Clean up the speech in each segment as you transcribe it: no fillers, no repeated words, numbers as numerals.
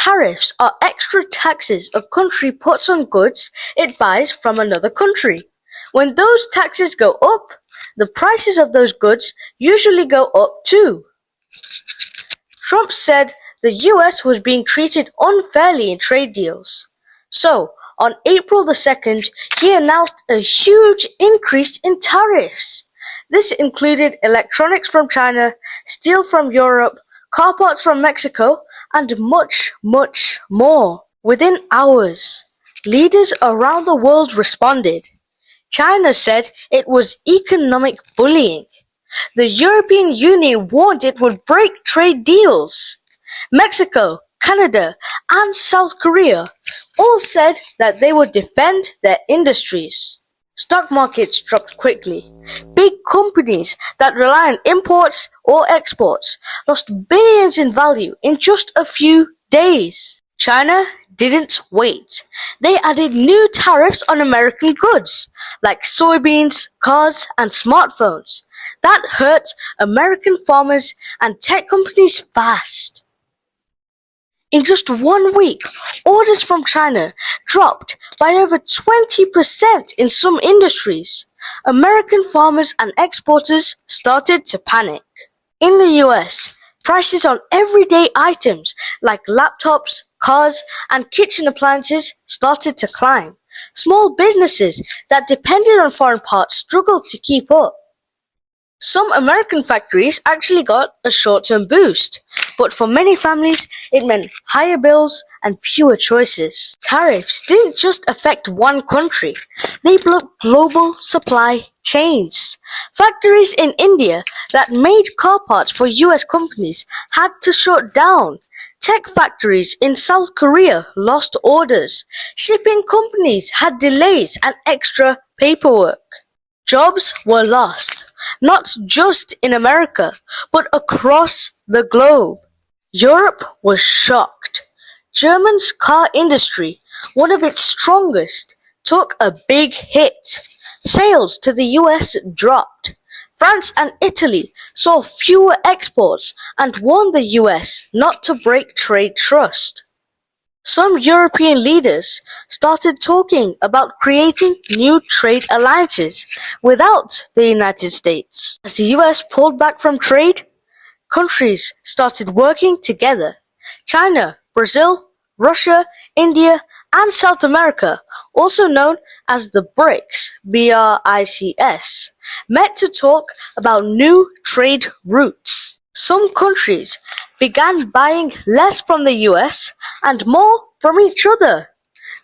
Tariffs are extra taxes a country puts on goods it buys from another country. When those taxes go up, the prices of those goods usually go up too. Trump said the US was being treated unfairly in trade deals. So, on April the 2nd, he announced a huge increase in tariffs. This included electronics from China, steel from Europe, car parts from Mexico, and much, much more. Within hours, leaders around the world responded. China said it was economic bullying. The European Union warned it would break trade deals. Mexico, Canada, and South Korea all said that they would defend their industries. Stock markets dropped quickly. Big companies that rely on imports or exports lost billions in value in just a few days. China didn't wait. They added new tariffs on American goods, like soybeans, cars, and smartphones. That hurt American farmers and tech companies fast. In just 1 week, orders from China dropped by over 20% in some industries. American farmers and exporters started to panic. In the US, prices on everyday items like laptops, cars, and kitchen appliances started to climb. Small businesses that depended on foreign parts struggled to keep up. Some American factories actually got a short-term boost, but for many families, it meant higher bills and fewer choices. Tariffs didn't just affect one country. They blocked global supply chains. Factories in India that made car parts for US companies had to shut down. Tech factories in South Korea lost orders. Shipping companies had delays and extra paperwork. Jobs were lost, not just in America, but across the globe. Europe was shocked. Germany's car industry, one of its strongest, took a big hit. Sales to the US dropped. France and Italy saw fewer exports and warned the US not to break trade trust. Some European leaders started talking about creating new trade alliances without the United States. As the US pulled back from trade, countries started working together. China, Brazil, Russia, India, and South America, also known as the BRICS, B-R-I-C-S, met to talk about new trade routes. Some countries began buying less from the US and more from each other.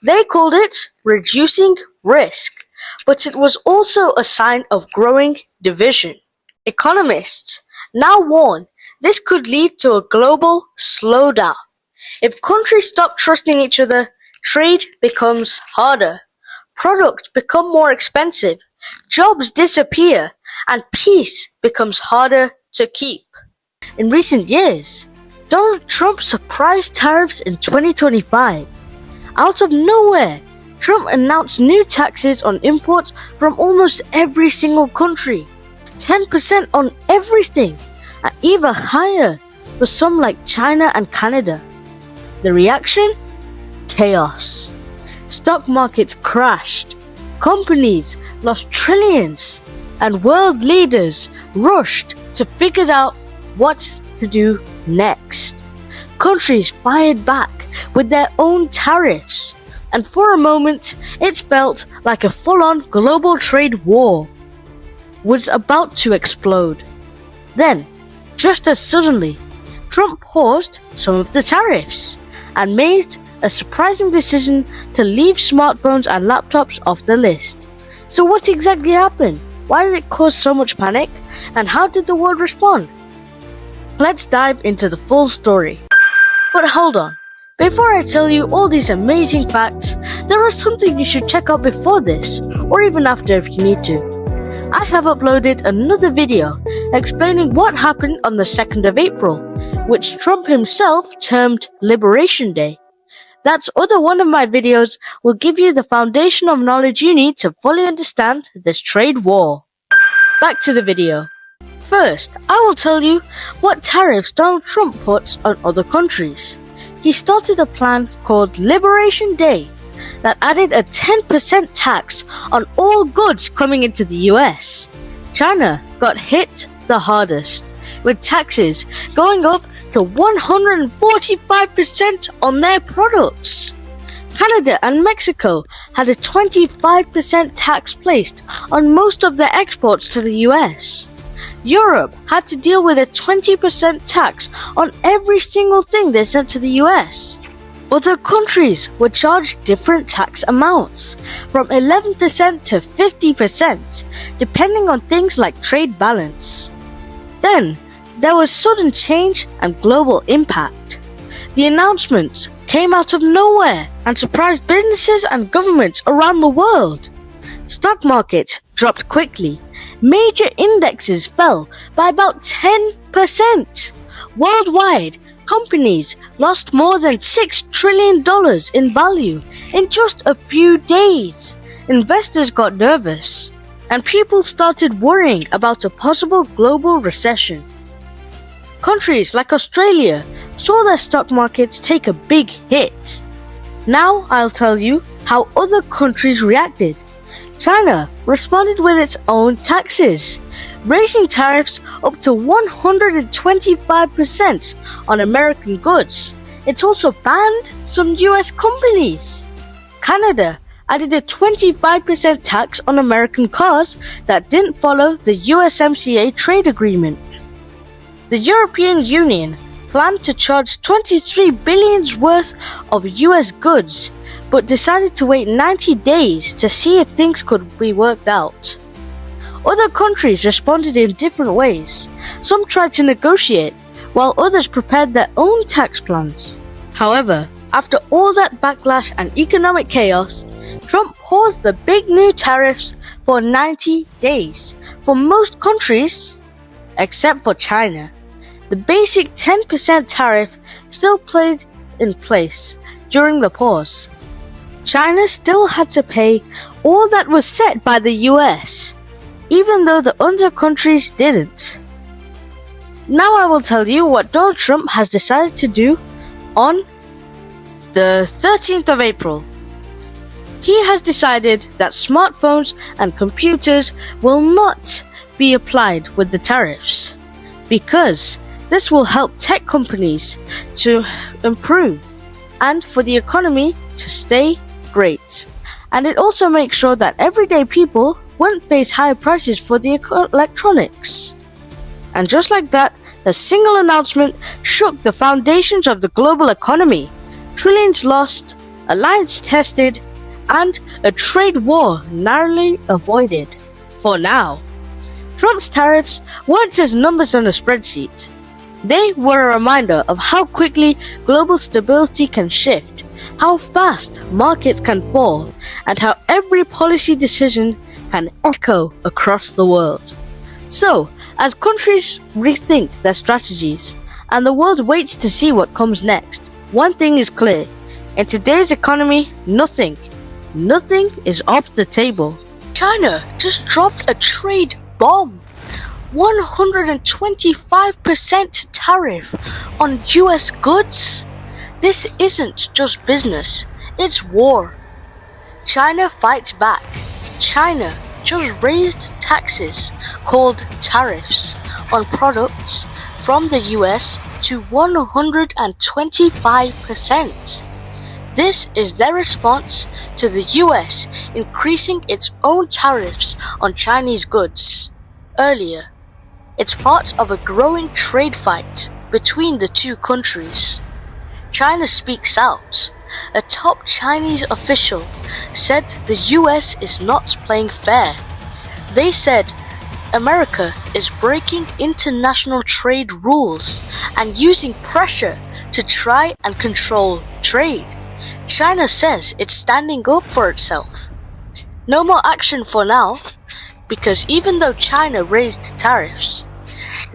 They called it reducing risk, but it was also a sign of growing division. Economists now warn this could lead to a global slowdown. If countries stop trusting each other, trade becomes harder. Products become more expensive, jobs disappear, and peace becomes harder to keep. In recent years, Donald Trump surprised tariffs in 2025. Out of nowhere, Trump announced new taxes on imports from almost every single country. 10% on everything, and even higher for some like China and Canada. The reaction? Chaos. Stock markets crashed. Companies lost trillions, and world leaders rushed to figure out what to do next. Countries fired back with their own tariffs, and for a moment it felt like a full-on global trade war was about to explode. Then, just as suddenly, Trump paused some of the tariffs and made a surprising decision to leave smartphones and laptops off the list. So what exactly happened? Why did it cause so much panic? And how did the world respond? Let's dive into the full story. But hold on. Before I tell you all these amazing facts, there is something you should check out before this, or even after if you need to. I have uploaded another video explaining what happened on the 2nd of April, which Trump himself termed Liberation Day. That other one of my videos will give you the foundation of knowledge you need to fully understand this trade war. Back to the video. First, I will tell you what tariffs Donald Trump puts on other countries. he started a plan called Liberation Day that added a 10% tax on all goods coming into the US. China got hit the hardest, with taxes going up to 145% on their products. Canada and Mexico had a 25% tax placed on most of their exports to the US. Europe had to deal with a 20% tax on every single thing they sent to the US. Other countries were charged different tax amounts, from 11% to 50%, depending on things like trade balance. Then, there was sudden change and global impact. The announcements came out of nowhere and surprised businesses and governments around the world. Stock markets dropped quickly. Major indexes fell by about 10%. Worldwide, companies lost more than $6 trillion in value in just a few days. Investors got nervous, and people started worrying about a possible global recession. Countries like Australia saw their stock markets take a big hit. Now I'll tell you how other countries reacted. China responded with its own taxes, raising tariffs up to 125% on American goods. It also banned some US companies. Canada added a 25% tax on American cars that didn't follow the USMCA trade agreement. The European Union planned to charge $23 billion worth of US goods, but decided to wait 90 days to see if things could be worked out. Other countries responded in different ways. Some tried to negotiate, while others prepared their own tax plans. However, after all that backlash and economic chaos, Trump paused the big new tariffs for 90 days for most countries, except for China. The basic 10% tariff still played in place during the pause. China still had to pay all that was set by the US, even though the other countries didn't. Now I will tell you what Donald Trump has decided to do on the 13th of April. He has decided that smartphones and computers will not be applied with the tariffs, because this will help tech companies to improve and for the economy to stay great. And it also makes sure that everyday people won't face higher prices for the electronics. And just like that, a single announcement shook the foundations of the global economy. Trillions lost, alliance tested, and a trade war narrowly avoided. For now, Trump's tariffs weren't just numbers on a spreadsheet. They were a reminder of how quickly global stability can shift, how fast markets can fall, and how every policy decision can echo across the world. So, as countries rethink their strategies, and the world waits to see what comes next, one thing is clear. In today's economy, nothing is off the table. China just dropped a trade bomb. 125% tariff on US goods. This isn't just business, it's war. China fights back. China just raised taxes called tariffs on products from the US to 125%. This is their response to the US increasing its own tariffs on Chinese goods. Earlier, it's part of a growing trade fight between the two countries. China speaks out. A top Chinese official said the US is not playing fair. They said America is breaking international trade rules and using pressure to try and control trade. China says it's standing up for itself. No more action for now, because even though China raised tariffs,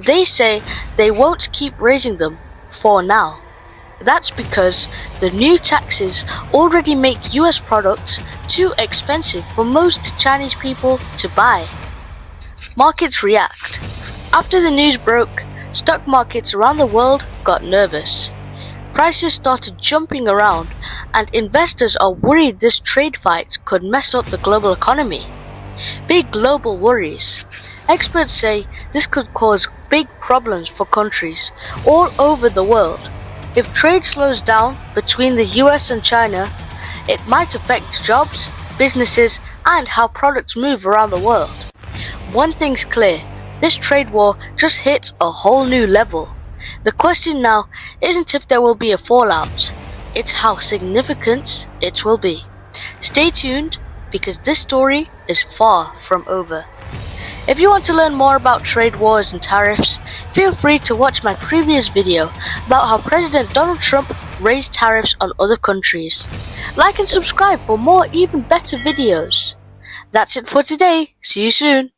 they say they won't keep raising them for now. That's because the new taxes already make US products too expensive for most Chinese people to buy. Markets react. After the news broke, stock markets around the world got nervous. prices started jumping around, and investors are worried this trade fight could mess up the global economy. Big global worries. Experts say this could cause big problems for countries all over the world. If trade slows down between the US and China, it might affect jobs, businesses, and how products move around the world. One thing's clear, this trade war just hits a whole new level. The question now isn't if there will be a fallout, it's how significant it will be. Stay tuned, because this story is far from over. If you want to learn more about trade wars and tariffs, feel free to watch my previous video about how President Donald Trump raised tariffs on other countries. Like and subscribe for more even better videos. That's it for today. See you soon.